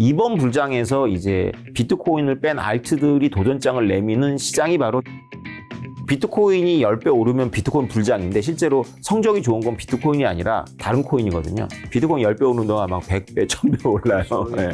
이번 불장에서 이제 비트코인을 뺀 알트들이 도전장을 내미는 시장이 바로 비트코인이 10배 오르면 비트코인 불장인데 실제로 성적이 좋은 건 비트코인이 아니라 다른 코인이거든요. 비트코인 10배 오르는 동안 막 100배, 1000배 올라요. 네.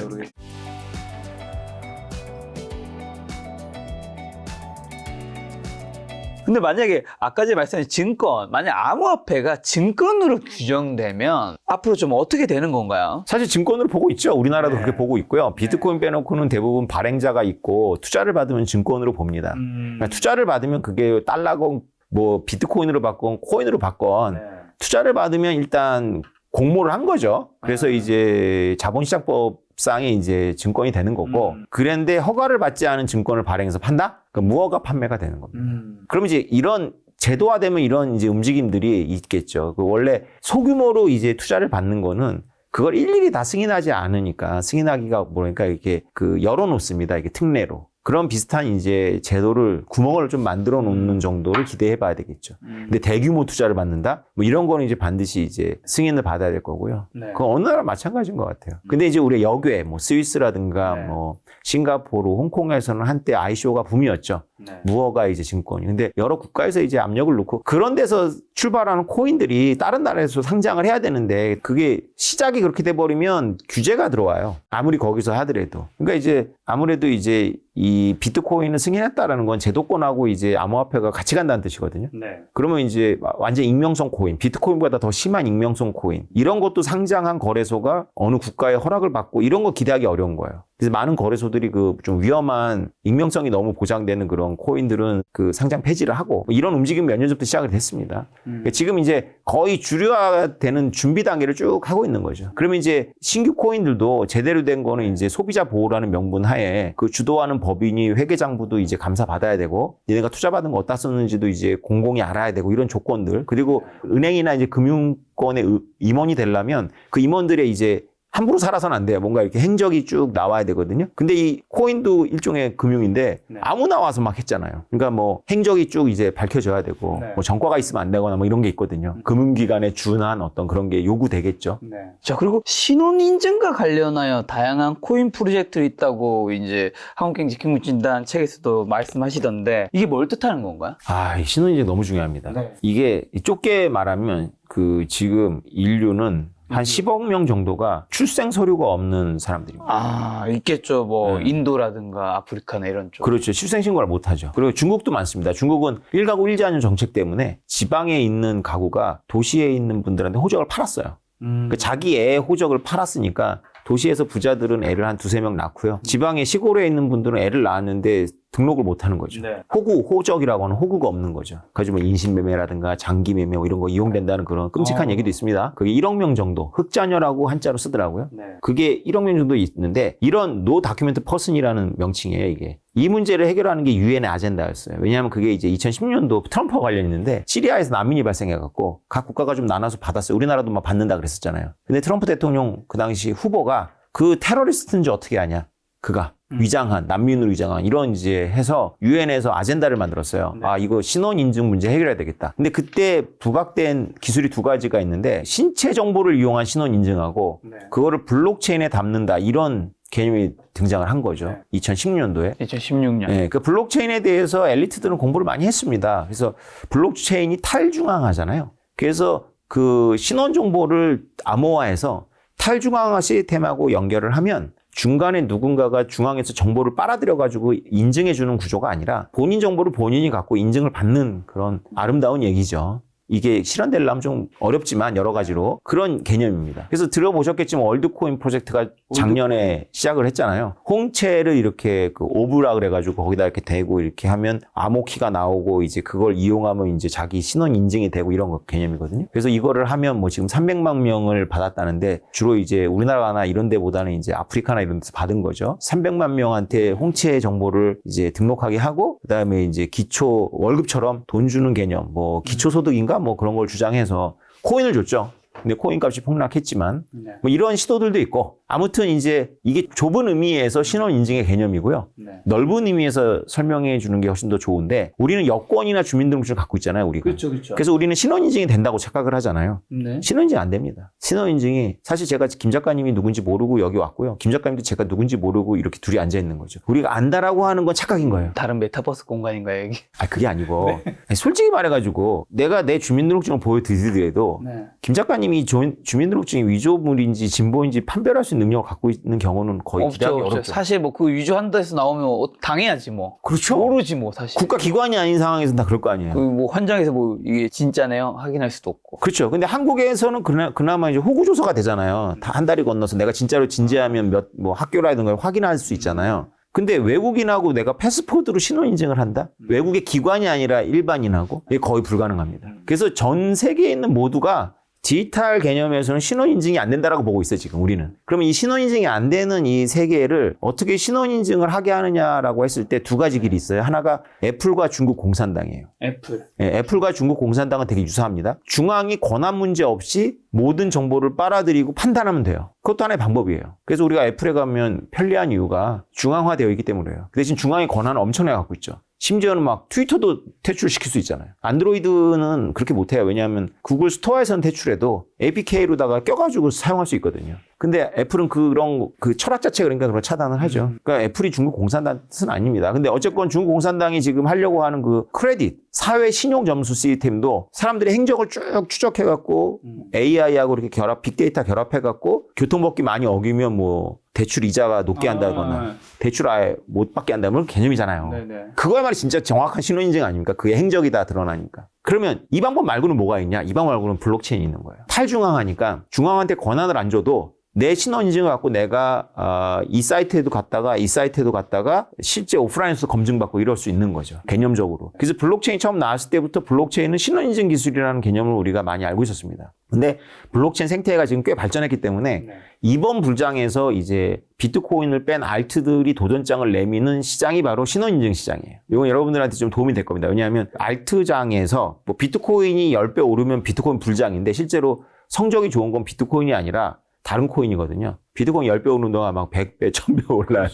근데 만약에 아까 전에 말씀하신 증권, 만약 암호화폐가 증권으로 규정되면 앞으로 좀 어떻게 되는 건가요? 사실 증권으로 보고 있죠. 우리나라도 네. 그렇게 보고 있고요. 비트코인 빼놓고는 대부분 발행자가 있고 투자를 받으면 증권으로 봅니다. 그러니까 투자를 받으면 그게 달러건 뭐 비트코인으로 받건 코인으로 받건 투자를 받으면 일단 공모를 한 거죠. 그래서 이제 자본시장법상에 이제 증권이 되는 거고 그런데 허가를 받지 않은 증권을 발행해서 판다? 그러니까 무허가 판매가 되는 겁니다. 그러면 이제 이런 제도화되면 이런 이제 움직임들이 있겠죠. 그 원래 소규모로 이제 투자를 받는 거는 그걸 일일이 다 승인하지 않으니까 승인하기가 뭐니까 이렇게 그 열어놓습니다. 이게 특례로. 그런 비슷한 이제 제도를 구멍을 좀 만들어 놓는 정도를 기대해 봐야 되겠죠. 근데 대규모 투자를 받는다? 뭐 이런 거는 이제 반드시 이제 승인을 받아야 될 거고요. 네. 그건 어느 나라 마찬가지인 것 같아요. 근데 이제 우리 여괴, 뭐 스위스라든가 네. 뭐 싱가포르, 홍콩에서는 한때 ICO가 붐이었죠. 네. 무허가 이제 증권이. 근데 여러 국가에서 이제 압력을 놓고 그런 데서 출발하는 코인들이 다른 나라에서 상장을 해야 되는데 그게 시작이 그렇게 돼버리면 규제가 들어와요. 아무리 거기서 하더라도. 그러니까 이제 아무래도 이제 이 비트코인을 승인했다라는 건 제도권하고 이제 암호화폐가 같이 간다는 뜻이거든요. 네. 그러면 이제 완전 익명성 코인, 비트코인보다 더 심한 익명성 코인 이런 것도 상장한 거래소가 어느 국가의 허락을 받고 이런 거 기대하기 어려운 거예요. 그래서 많은 거래소들이 그 좀 위험한 익명성이 너무 보장되는 그런 코인들은 그 상장 폐지를 하고 이런 움직임 몇 년 전부터 시작을 됐습니다. 그러니까 지금 이제 거의 주류화되는 준비 단계를 쭉 하고 있는 거죠. 그러면 이제 신규 코인들도 제대로 된 거는 이제 소비자 보호라는 명분 하에 그 주도하는 법인이 회계장부도 이제 감사받아야 되고 얘네가 투자받은 거 어디다 썼는지도 이제 공공이 알아야 되고 이런 조건들 그리고 은행이나 이제 금융권의 임원이 되려면 그 임원들의 이제 함부로 살아서는 안 돼요. 뭔가 이렇게 행적이 쭉 나와야 되거든요. 근데 이 코인도 일종의 금융인데 아무나 와서 막 했잖아요. 그러니까 뭐 행적이 쭉 이제 밝혀져야 되고 뭐 전과가 있으면 안 되거나 뭐 이런 게 있거든요. 금융기관에 준한 어떤 그런 게 요구되겠죠. 자, 그리고 신원인증과 관련하여 다양한 코인 프로젝트가 있다고 이제 한국경제기금진단 책에서도 말씀하시던데 이게 뭘 뜻하는 건가요? 아, 이 신원인증 너무 중요합니다. 네. 이게 좁게 말하면 그 지금 인류는 한 10억 명 정도가 출생 서류가 없는 사람들입니다. 아, 있겠죠. 뭐 인도라든가 아프리카나 이런 쪽. 그렇죠. 출생신고를 못하죠. 그리고 중국도 많습니다. 중국은 1가구 1제한형 정책 때문에 지방에 있는 가구가 도시에 있는 분들한테 호적을 팔았어요. 그러니까 자기 애 호적을 팔았으니까 도시에서 부자들은 애를 한 두세 명 낳고요. 지방에 시골에 있는 분들은 애를 낳았는데 등록을 못 하는 거죠. 네. 호적이라고 하는 호구가 없는 거죠. 그래서 뭐 인신매매라든가 장기매매 이런 거 이용된다는 그런 끔찍한 얘기도 있습니다. 그게 1억 명 정도, 흑자녀라고 한자로 쓰더라고요. 네. 그게 1억 명 정도 있는데 이런 노 다큐멘트 퍼슨이라는 명칭이에요, 이게. 이 문제를 해결하는 게 유엔의 아젠다였어요. 왜냐하면 그게 이제 2010년도 트럼프와 관련있는데 시리아에서 난민이 발생해갖고 각 국가가 좀 나눠서 받았어요. 우리나라도 막 받는다 그랬었잖아요. 근데 트럼프 대통령 그 당시 후보가 그 테러리스트인지 어떻게 아냐? 그가. 위장한, 난민으로 위장한, 이런 이제 해서 유엔에서 아젠다를 만들었어요. 네. 아, 이거 신원인증 문제 해결해야 되겠다. 근데 그때 부각된 기술이 두 가지가 있는데 신체 정보를 이용한 신원인증하고 그거를 블록체인에 담는다. 이런 개념이 등장을 한 거죠. 2016년도에. 2016년. 네, 그 블록체인에 대해서 엘리트들은 공부를 많이 했습니다. 그래서 블록체인이 탈중앙화잖아요. 그래서 그 신원 정보를 암호화해서 탈중앙화 시스템하고 연결을 하면 중간에 누군가가 중앙에서 정보를 빨아들여가지고 인증해주는 구조가 아니라 본인 정보를 본인이 갖고 인증을 받는 그런 아름다운 얘기죠. 이게 실현되려면 좀 어렵지만 여러 가지로 그런 개념입니다. 그래서 들어보셨겠지만 월드코인 프로젝트가 작년에 시작을 했잖아요. 홍채를 이렇게 그 오브라 그래가지고 거기다 이렇게 대고 이렇게 하면 암호키가 나오고 이제 그걸 이용하면 이제 자기 신원 인증이 되고 이런 거 개념이거든요. 그래서 이거를 하면 뭐 지금 300만 명을 받았다는데 주로 이제 우리나라나 이런 데보다는 이제 아프리카나 이런 데서 받은 거죠. 300만 명한테 홍채 정보를 이제 등록하게 하고 그다음에 이제 기초 월급처럼 돈 주는 개념 뭐 기초소득인가 뭐 그런 걸 주장해서 코인을 줬죠. 근데 코인 값이 폭락했지만 네. 뭐 이런 시도들도 있고 아무튼 이제 이게 좁은 의미에서 신원 인증의 개념이고요. 네. 넓은 의미에서 설명해 주는 게 훨씬 더 좋은데 우리는 여권이나 주민등록증을 갖고 있잖아요, 우리가. 그렇죠. 그래서 우리는 신원 인증이 된다고 착각을 하잖아요. 네. 신원 인증 안 됩니다. 신원 인증이 사실 제가 김 작가님이 누군지 모르고 여기 왔고요. 김 작가님도 제가 누군지 모르고 이렇게 둘이 앉아 있는 거죠. 우리가 안다라고 하는 건 착각인 거예요. 다른 메타버스 공간인가요, 여기? 아, 그게 아니고 아니, 솔직히 말해가지고 내가 내 주민등록증을 보여드리더라도 네. 김 작가님이 주민등록증이 위조물인지 진보인지 판별할 수 있는 능력을 갖고 있는 경우는 거의 기대하기 없죠. 어렵죠. 사실 뭐 그 위조한다 해서 나오면 당해야지 뭐. 그렇죠. 모르지 뭐 사실. 국가기관이 아닌 상황에서는 다 그럴 거 아니에요. 그 뭐 현장에서 뭐 이게 진짜네요 확인할 수도 없고. 그렇죠. 근데 한국에서는 그나마 이제 호구조서가 되잖아요. 다 한 달이 건너서 내가 진짜로 진지하면 뭐 학교라든가 확인할 수 있잖아요. 근데 외국인하고 내가 패스포드로 신원 인증을 한다? 외국의 기관이 아니라 일반인하고? 이게 거의 불가능합니다. 그래서 전 세계에 있는 모두가 디지털 개념에서는 신원 인증이 안 된다라고 보고 있어요, 지금 우리는. 그러면 이 신원 인증이 안 되는 이 세계를 어떻게 신원 인증을 하게 하느냐라고 했을 때 두 가지 길이 있어요. 하나가 애플과 중국 공산당이에요. 애플. 예, 애플과 중국 공산당은 되게 유사합니다. 중앙이 권한 문제 없이 모든 정보를 빨아들이고 판단하면 돼요. 그것도 하나의 방법이에요. 그래서 우리가 애플에 가면 편리한 이유가 중앙화되어 있기 때문이에요. 그 대신 중앙의 권한을 엄청나게 갖고 있죠. 심지어는 막 트위터도 퇴출시킬 수 있잖아요. 안드로이드는 그렇게 못해요. 왜냐하면 구글 스토어에서는 퇴출해도 APK로다가 껴가지고 사용할 수 있거든요. 근데 애플은 그런 그 철학 자체가 그러니까 그걸 차단을 하죠. 그러니까 애플이 중국 공산당 뜻은 아닙니다. 근데 어쨌건 중국 공산당이 지금 하려고 하는 그 크레딧, 사회 신용 점수 시스템도 사람들의 행적을 쭉 추적해갖고 AI하고 이렇게 빅데이터 결합해갖고 교통법규 많이 어기면 뭐 대출 이자가 높게 한다거나 대출 아예 못 받게 한다면 개념이잖아요. 네네. 그거야말로 진짜 정확한 신원인증 아닙니까? 그의 행적이 다 드러나니까. 그러면 이 방법 말고는 뭐가 있냐? 이 방법 말고는 블록체인이 있는 거예요. 탈중앙하니까 중앙한테 권한을 안 줘도 내 신원 인증을 갖고 내가 이 사이트에도 갔다가 이 사이트에도 갔다가 실제 오프라인에서 검증받고 이럴 수 있는 거죠. 개념적으로. 그래서 블록체인이 처음 나왔을 때부터 블록체인은 신원 인증 기술이라는 개념을 우리가 많이 알고 있었습니다. 근데 블록체인 생태계가 지금 꽤 발전했기 때문에 이번 불장에서 이제 비트코인을 뺀 알트들이 도전장을 내미는 시장이 바로 신원 인증 시장이에요. 이건 여러분들한테 좀 도움이 될 겁니다. 왜냐하면 알트장에서 뭐 비트코인이 10배 오르면 비트코인 불장인데 실제로 성적이 좋은 건 비트코인이 아니라 다른 코인이거든요. 비트코인 10배 오르는 동안 막 100배, 1000배 올라요.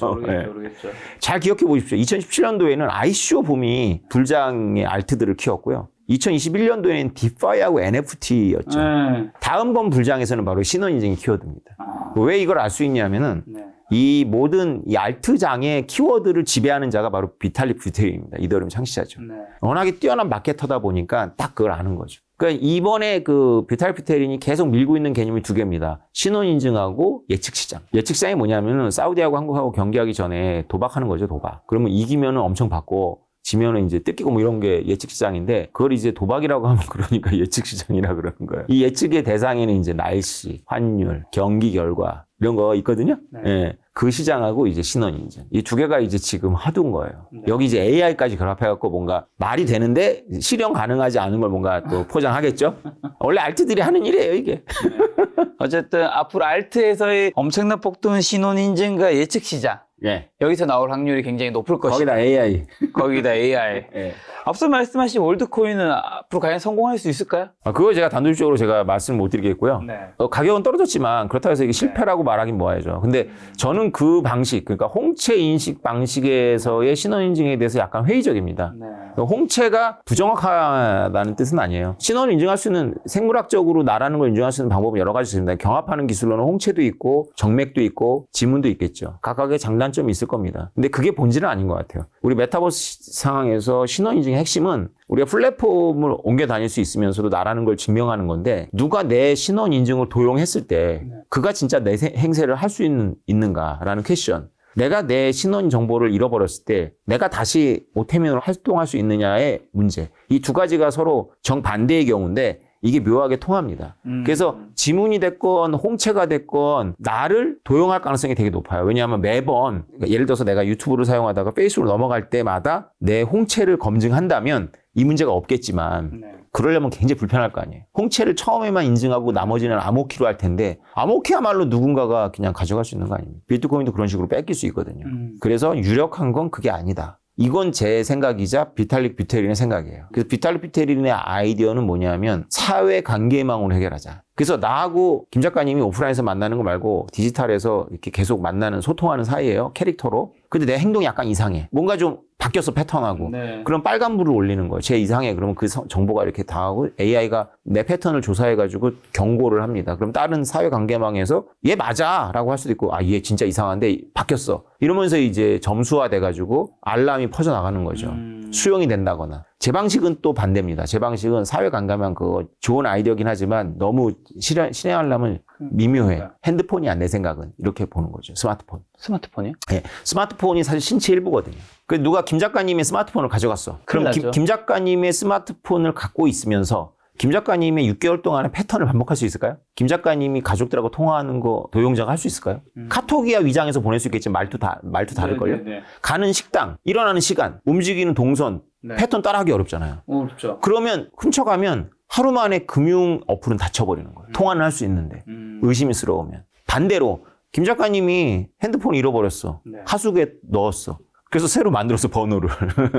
모르겠죠. 잘 기억해 보십시오. 2017년도에는 ICO 붐이 불장의 알트들을 키웠고요. 2021년도에는 디파이하고 NFT였죠. 다음 번 불장에서는 바로 신원인증이 키워드입니다. 왜 이걸 알 수 있냐면은 이 모든 이 알트장의 키워드를 지배하는 자가 바로 비탈릭 부테린입니다. 이더리움 창시자죠. 워낙에 뛰어난 마케터다 보니까 딱 그걸 아는 거죠. 그러니까 이번에 그 비탈릭 부테린이 계속 밀고 있는 개념이 두 개입니다. 신원 인증하고 예측 시장. 예측 시장이 뭐냐면은 사우디하고 한국하고 경기하기 전에 도박하는 거죠, 도박. 그러면 이기면은 엄청 받고 지면은 이제 뜯기고 뭐 이런 게 예측 시장인데 그걸 이제 도박이라고 하면 그러니까 예측 시장이라 그러는 거예요. 이 예측의 대상에는 이제 날씨, 환율, 경기 결과 이런 거 있거든요. 예. 그 시장하고 이제 신원 인증. 이 두 개가 이제 지금 하도인 거예요. 여기 이제 AI까지 결합해갖고 뭔가 말이 되는데 실현 가능하지 않은 걸 뭔가 또 포장하겠죠? 원래 알트들이 하는 일이에요, 이게. 어쨌든 앞으로 알트에서의 엄청난 폭등 신원 인증과 예측 시장. 예. 여기서 나올 확률이 굉장히 높을 것이다. 거기다 AI. 거기다 AI. 예. 앞서 말씀하신 월드코인은 앞으로 과연 성공할 수 있을까요? 그거 제가 단도직입적으로 제가 말씀 못 드리겠고요. 가격은 떨어졌지만 그렇다고 해서 이게 실패라고 말하긴 뭐하죠. 근데 저는 그 방식, 그러니까 홍채 인식 방식에서의 신원인증에 대해서 약간 회의적입니다. 홍채가 부정확하다는 뜻은 아니에요. 신원을 인증할 수 있는 생물학적으로 나라는 걸 인증할 수 있는 방법은 여러 가지 있습니다. 경합하는 기술로는 홍채도 있고 정맥도 있고 지문도 있겠죠. 각각의 장단점이 있을 겁니다. 근데 그게 본질은 아닌 것 같아요. 우리 메타버스 상황에서 신원인증의 핵심은 우리가 플랫폼을 옮겨 다닐 수 있으면서도 나라는 걸 증명하는 건데 누가 내 신원 인증을 도용했을 때 그가 진짜 내 행세를 할 수 있는가라는 퀘션. 내가 내 신원 정보를 잃어버렸을 때 내가 다시 오태민으로 활동할 수 있느냐의 문제. 이 두 가지가 서로 정반대의 경우인데 이게 묘하게 통합니다. 그래서 지문이 됐건 홍채가 됐건 나를 도용할 가능성이 되게 높아요. 왜냐하면 매번 예를 들어서 내가 유튜브를 사용하다가 페이스북으로 넘어갈 때마다 내 홍채를 검증한다면 이 문제가 없겠지만 그러려면 굉장히 불편할 거 아니에요. 홍채를 처음에만 인증하고 나머지는 암호키로 할 텐데 암호키야말로 누군가가 그냥 가져갈 수 있는 거 아닙니까? 비트코인도 그런 식으로 뺏길 수 있거든요. 그래서 유력한 건 그게 아니다. 이건 제 생각이자 비탈릭 뷰테린의 생각이에요. 그래서 비탈릭 뷰테린의 아이디어는 뭐냐면 사회 관계망으로 해결하자. 그래서 나하고 김 작가님이 오프라인에서 만나는 거 말고 디지털에서 이렇게 계속 만나는 소통하는 사이예요. 캐릭터로. 근데 내 행동이 약간 이상해. 뭔가 좀 바뀌었어, 패턴하고. 네. 그럼 빨간불을 올리는 거예요. 제 이상해. 그러면 그 정보가 이렇게 다 하고 AI가 내 패턴을 조사해가지고 경고를 합니다. 그럼 다른 사회관계망에서 얘 맞아! 라고 할 수도 있고, 아, 얘 진짜 이상한데 바뀌었어. 이러면서 이제 점수화 돼가지고 알람이 퍼져나가는 거죠. 수용이 된다거나. 제 방식은 또 반대입니다. 제 방식은 사회관계망 그거 좋은 아이디어긴 하지만 너무 실행하려면 미묘해. 핸드폰이 안 내 생각은. 이렇게 보는 거죠. 스마트폰. 스마트폰이요? 네, 스마트폰이 사실 신체 일부거든요. 그 누가 김 작가님의 스마트폰을 가져갔어. 그럼 큰일 나죠. 김 작가님의 스마트폰을 갖고 있으면서 김 작가님의 6개월 동안의 패턴을 반복할 수 있을까요? 김 작가님이 가족들하고 통화하는 거 도용자가 할 수 있을까요? 카톡이야 위장해서 보낼 수 있겠지만 말투 다를걸요? 네. 가는 식당, 일어나는 시간, 움직이는 동선, 네. 패턴 따라하기 어렵잖아요. 어렵죠. 그러면 훔쳐가면 하루 만에 금융 어플은 닫혀버리는 거예요. 통화는 할 수 있는데. 의심스러우면. 반대로 김 작가님이 핸드폰 잃어버렸어. 네. 하수구에 넣었어. 그래서 새로 만들었어, 번호를.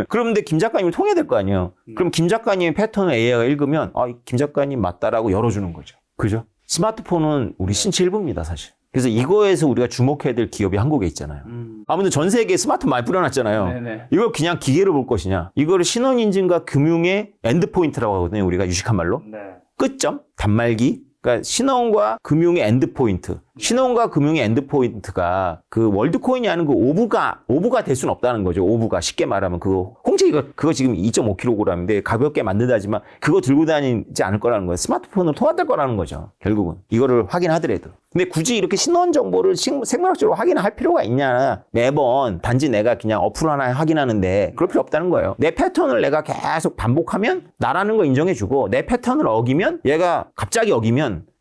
그런데 김 작가님이 통해야 될 거 아니에요. 그럼 김 작가님의 패턴을 AI가 읽으면 아, 김 작가님 맞다라고 열어주는 거죠. 그죠? 스마트폰은 우리 신체 일부입니다, 사실. 그래서 이거에서 우리가 주목해야 될 기업이 한국에 있잖아요. 아무튼 전 세계에 스마트폰 많이 뿌려놨잖아요. 네네. 이걸 그냥 기계로 볼 것이냐. 이거를 신원인증과 금융의 엔드포인트라고 하거든요. 우리가 유식한 말로. 네. 끝점, 단말기. 그러니까 신원과 금융의 엔드포인트. 신원과 금융의 엔드포인트가 그 월드코인이 하는 그 오브가 될 수는 없다는 거죠. 오브가 쉽게 말하면 홍채기가 그거 지금 2.5kg인데 가볍게 만든다지만 그거 들고 다니지 않을 거라는 거예요. 스마트폰으로 통화될 거라는 거죠. 결국은 이거를 확인하더라도. 근데 굳이 이렇게 신원 정보를 생물학적으로 확인할 필요가 있냐. 매번 단지 내가 그냥 어플 하나 확인하는데 그럴 필요 없다는 거예요. 내 패턴을 내가 계속 반복하면 나라는 거 인정해주고 내 패턴을 어기면 얘가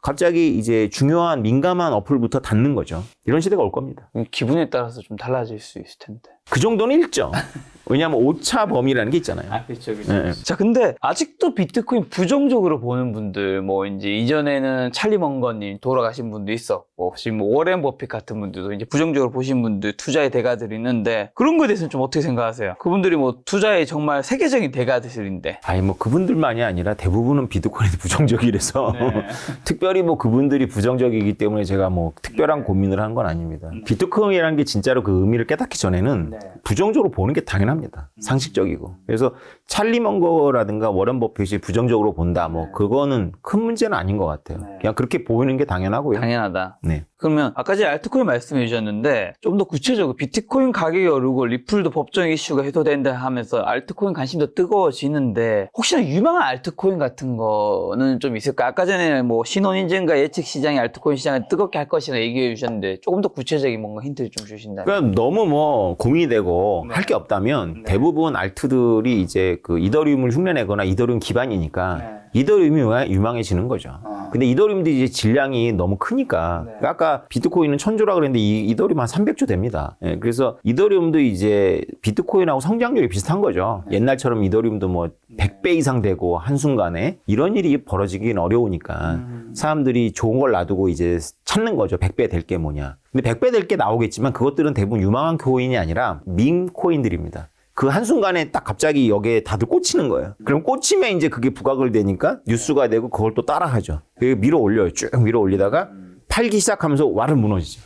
갑자기 이제 중요한 민감한 어플부터 닫는 거죠. 이런 시대가 올 겁니다. 기분에 따라서 좀 달라질 수 있을 텐데. 그 정도는 일정. 왜냐하면 오차 범위라는 게 있잖아요. 그렇죠. 네. 자, 근데 아직도 비트코인 부정적으로 보는 분들, 뭐 이제 이전에는 찰리 먼거님 돌아가신 분도 있었고, 지금 뭐 워렌 버핏 같은 분들도 이제 부정적으로 보신 분들, 투자의 대가들이 있는데 그런 거에 대해서는 좀 어떻게 생각하세요? 그분들이 뭐 투자의 정말 세계적인 대가들인데. 아니 뭐 그분들만이 아니라 대부분은 비트코인에 부정적이라서 네. 특별히 뭐 그분들이 부정적이기 때문에 제가 뭐 특별한 고민을 한 건 아닙니다. 비트코인이라는 게 진짜로 그 의미를 깨닫기 전에는 부정적으로 보는 게 당연합니다. 상식적이고. 그래서 찰리 먼거라든가 워런 버핏이 부정적으로 본다. 뭐 그거는 큰 문제는 아닌 것 같아요. 그냥 그렇게 보이는 게 당연하고요. 당연하다. 네. 그러면 아까 전에 알트코인 말씀해 주셨는데 좀 더 구체적으로 비트코인 가격이 오르고 리플도 법정 이슈가 해소된다 하면서 알트코인 관심도 뜨거워지는데 혹시나 유망한 알트코인 같은 거는 좀 있을까? 아까 전에 뭐 신혼인증과 예측 시장이 알트코인 시장을 뜨겁게 할 것이라 얘기해 주셨는데 조금 더 구체적인 뭔가 힌트를 좀 주신다면. 그러니까 너무 뭐 고민이 되고 할 게 없다면 대부분 알트들이 이제 그 이더리움을 흉내내거나 이더리움 기반이니까 이더리움이 유망해지는 거죠. 근데 이더리움도 이제 질량이 너무 크니까 그러니까 아까 비트코인은 1000조라 그랬는데 이더리움 한 300조 됩니다. 예, 그래서 이더리움도 이제 비트코인하고 성장률이 비슷한 거죠. 옛날처럼 이더리움도 뭐 100배 이상 되고 한순간에 이런 일이 벌어지긴 어려우니까 사람들이 좋은 걸 놔두고 이제 찾는 거죠. 100배 될 게 뭐냐. 근데 100배 될 게 나오겠지만 그것들은 대부분 유망한 코인이 아니라 밈 코인들입니다. 그 한순간에 딱 갑자기 여기에 다들 꽂히는 거예요. 그럼 꽂히면 이제 그게 부각을 되니까 뉴스가 되고 그걸 또 따라하죠. 밀어 올려요. 쭉 밀어 올리다가 팔기 시작하면서 와르 무너지죠.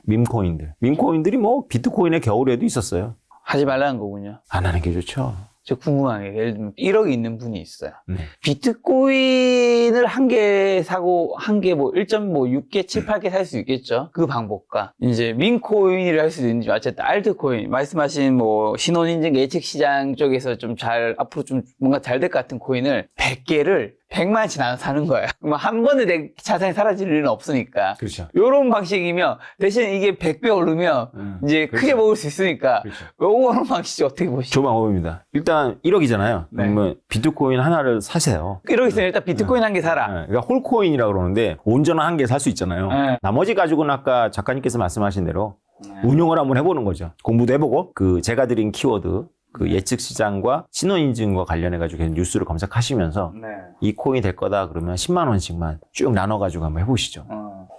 밈코인들. 밈코인들이 뭐 비트코인의 겨울에도 있었어요. 하지 말라는 거군요. 안 하는 게 좋죠. 저 궁금한 게 예를 들면 1억이 있는 분이 있어요. 네. 비트코인을 한 개 사고 한 개 뭐 1.6개, 7, 8개 살 수 있겠죠. 그 방법과 이제 민코인을 할 수도 있는지 어쨌든 알트코인 말씀하신 뭐 신혼인증 예측 시장 쪽에서 좀 잘 앞으로 좀 뭔가 잘 될 것 같은 코인을 100개를 100만원씩 나눠 사는 거예요. 그럼 한 번에 내 자산이 사라질 일은 없으니까. 그렇죠. 요런 방식이면 대신 이게 100배 오르면 이제 그렇죠. 크게 먹을 수 있으니까 그렇죠. 요런 방식이 어떻게 보시죠? 좋은 방법입니다. 일단 1억이잖아요. 네. 그러면 비트코인 하나를 사세요. 이러고 있으면 일단 비트코인 한 개 사라. 네, 그러니까 홀코인이라고 그러는데 온전한 한 개 살 수 있잖아요. 네. 나머지 가지고는 아까 작가님께서 말씀하신 대로 운용을 한번 해보는 거죠. 공부도 해보고 그 제가 드린 키워드 그 예측 시장과 신원인증과 관련해가지고 뉴스를 검색하시면서 이 코인이 될 거다 그러면 10만 원씩만 쭉 나눠가지고 한번 해보시죠.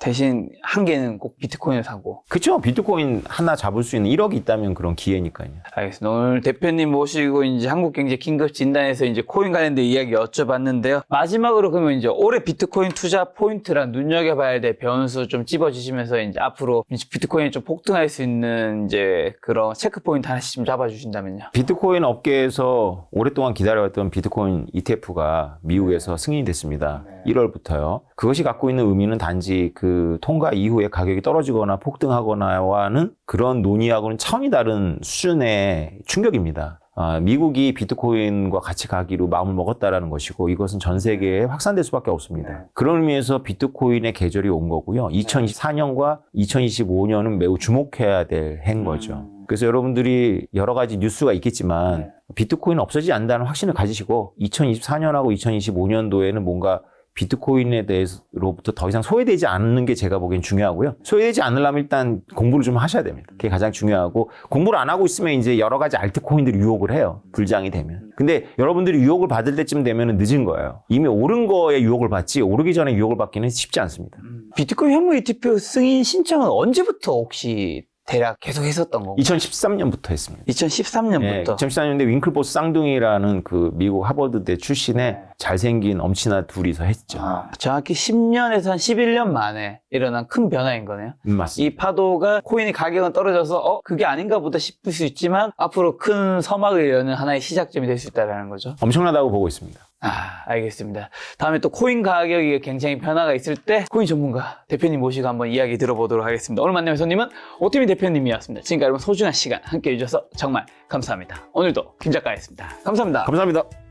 대신 한 개는 꼭 비트코인을 사고. 그쵸. 비트코인 하나 잡을 수 있는 1억이 있다면 그런 기회니까요. 알겠습니다. 오늘 대표님 모시고 이제 한국경제 긴급 진단에서 이제 코인 관련된 이야기 여쭤봤는데요. 마지막으로 그러면 이제 올해 비트코인 투자 포인트랑 눈여겨봐야 될 변수 좀 찝어주시면서 이제 앞으로 이제 비트코인이 좀 폭등할 수 있는 이제 그런 체크 포인트 하나씩 좀 잡아주신다면요. 비트코인 업계에서 오랫동안 기다려왔던 비트코인 ETF가 미국에서 승인이 됐습니다. 1월부터요. 그것이 갖고 있는 의미는 단지 그 통과 이후에 가격이 떨어지거나 폭등하거나와는 그런 논의하고는 차원이 다른 수준의 충격입니다. 미국이 비트코인과 같이 가기로 마음을 먹었다라는 것이고 이것은 전 세계에 확산될 수밖에 없습니다. 그런 의미에서 비트코인의 계절이 온 거고요. 2024년과 2025년은 매우 주목해야 될 해인 거죠. 그래서 여러분들이 여러 가지 뉴스가 있겠지만 비트코인 없어지지 않는다는 확신을 가지시고 2024년하고 2025년도에는 뭔가 비트코인에 대해서로부터 더 이상 소외되지 않는 게 제가 보기엔 중요하고요. 소외되지 않으려면 일단 공부를 좀 하셔야 됩니다. 그게 가장 중요하고 공부를 안 하고 있으면 이제 여러 가지 알트코인들이 유혹을 해요. 불장이 되면. 근데 여러분들이 유혹을 받을 때쯤 되면 늦은 거예요. 이미 오른 거에 유혹을 받지 오르기 전에 유혹을 받기는 쉽지 않습니다. 비트코인 현물 ETF 승인 신청은 언제부터 혹시 대략 계속 했었던 건가요? 2013년부터 했습니다. 2013년부터. 2014년에 윙클보스 쌍둥이라는 그 미국 하버드대 출신의 잘생긴 엄친아 둘이서 했죠. 정확히 10년에서 한 11년 만에 일어난 큰 변화인 거네요. 맞습니다. 이 파도가 코인의 가격은 떨어져서 그게 아닌가 보다 싶을 수 있지만 앞으로 큰 서막을 여는 하나의 시작점이 될 수 있다는 거죠. 엄청나다고 보고 있습니다. 알겠습니다. 다음에 또 코인 가격이 굉장히 변화가 있을 때 코인 전문가 대표님 모시고 한번 이야기 들어보도록 하겠습니다. 오늘 만나는 손님은 오태민 대표님이었습니다. 지금까지 여러분 소중한 시간 함께 해주셔서 정말 감사합니다. 오늘도 김 작가였습니다. 감사합니다. 감사합니다.